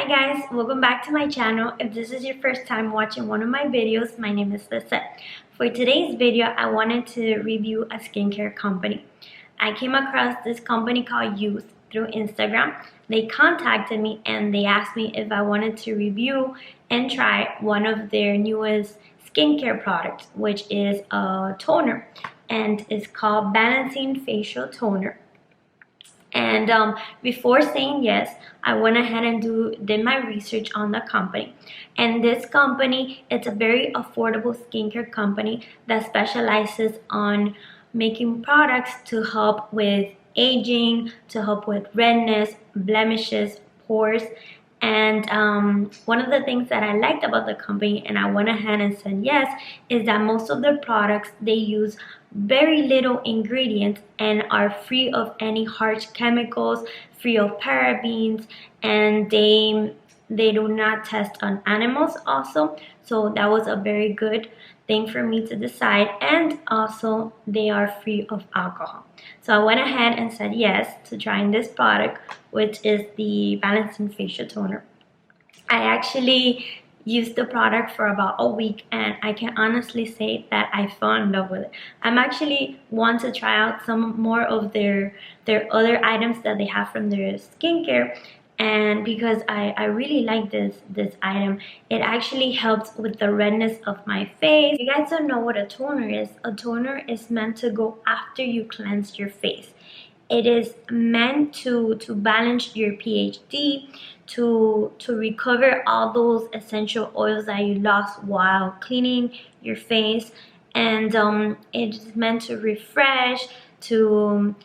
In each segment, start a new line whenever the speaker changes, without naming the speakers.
Hi guys, welcome back to my channel. If this is your first time watching one of my videos, my name is Lisette. For today's video, I wanted to review a skincare company. I came across this company called Yeouth through Instagram. They contacted me and they asked me if I wanted to review and try one of their newest skincare products, which is a toner, and it's called Balancing Facial Toner. And before saying yes, I went ahead and did my research on the company. And this company, it's a very affordable skincare company that specializes on making products to help with aging, to help with redness, blemishes, pores. And one of the things that I liked about the company, and I went ahead and said yes, is that most of their products, they use very little ingredients and are free of any harsh chemicals, free of parabens, and they do not test on animals also. So that was a very good thing for me to decide, and also they are free of alcohol. So I went ahead and said yes to trying this product, which is the Balancing Facial Toner. I actually used the product for about a week, and I can honestly say that I fell in love with it. I'm actually want to try out some more of their other items that they have from their skincare, and because I really like this item. It actually helps with the redness of my face. If you guys don't know what a toner is meant to go after you cleanse your face. It is meant to balance your pH, to recover all those essential oils that you lost while cleaning your face, and it is meant to refresh, to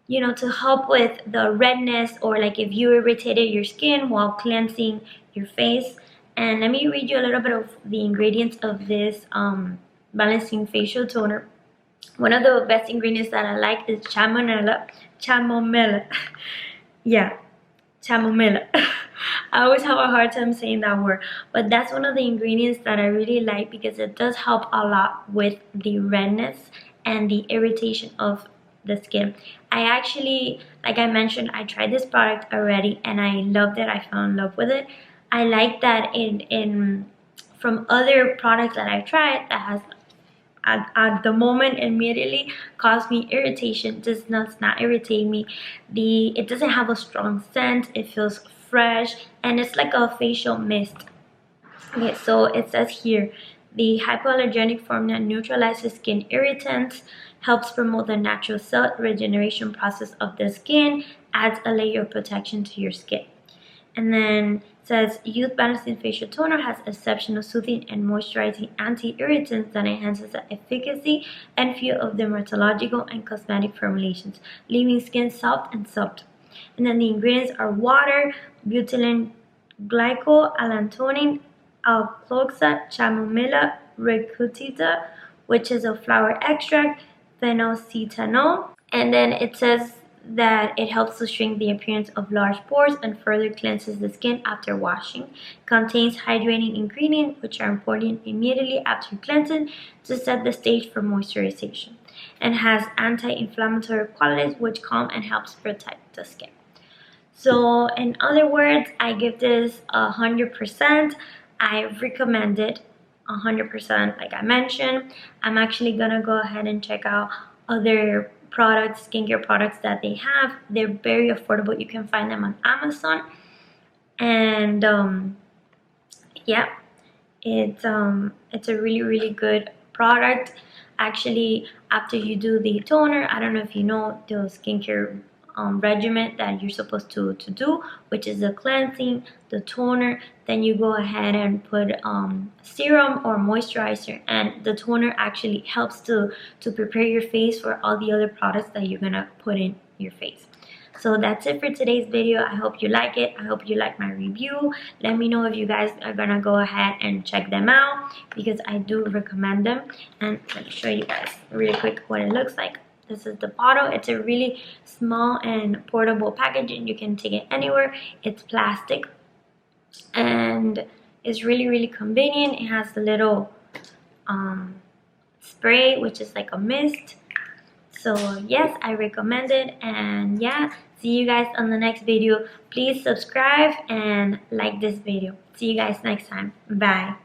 to help with the redness, or like if you irritated your skin while cleansing your face. And let me read you a little bit of the ingredients of this Balancing Facial Toner. One of the best ingredients that I like is chamomile. Yeah, chamomile. I always have a hard time saying that word, but that's one of the ingredients that I really like because it does help a lot with the redness and the irritation of the skin. I actually, like I mentioned, I tried this product already and I loved it. I fell in love with it. I like that in from other products that I tried that has at the moment immediately caused me irritation. Does not irritate me. It doesn't have a strong scent. It feels fresh, and it's like a facial mist. Okay, so it says here, the hypoallergenic formula neutralizes skin irritants, helps promote the natural cell regeneration process of the skin, adds a layer of protection to your skin. And then it says Yeouth Balancing Facial Toner has exceptional soothing and moisturizing anti-irritants that enhances the efficacy and feel of dermatological and cosmetic formulations, leaving skin soft and soft. And then the ingredients are water, butylene glycol, allantoin, alkoxide, chamomilla recutita, which is a flower extract, phenolcetanol. And then it says that it helps to shrink the appearance of large pores and further cleanses the skin after washing. Contains hydrating ingredients which are important immediately after cleansing to set the stage for moisturization, and has anti-inflammatory qualities which calm and helps protect the skin. So in other words, I give this 100%. I recommend it 100%. Like I mentioned, I'm actually gonna go ahead and check out other products, skincare products that they have. They're very affordable. You can find them on Amazon, and yeah, it's a really good product. Actually, after you do the toner, I don't know if you know the skincare regimen that you're supposed to do, which is the cleansing, the toner, then you go ahead and put serum or moisturizer, and the toner actually helps to prepare your face for all the other products that you're gonna put in your face. So that's it for today's video. I hope you like it. I hope you like my review. Let me know if you guys are gonna go ahead and check them out, because I do recommend them. And let me show you guys really quick what it looks like. This is the bottle. It's a really small and portable packaging. You can take it anywhere. It's plastic and it's really convenient. It has a little spray, which is like a mist. So yes, I recommend it. And yeah, see you guys on the next video. Please subscribe and like this video. See you guys next time. Bye.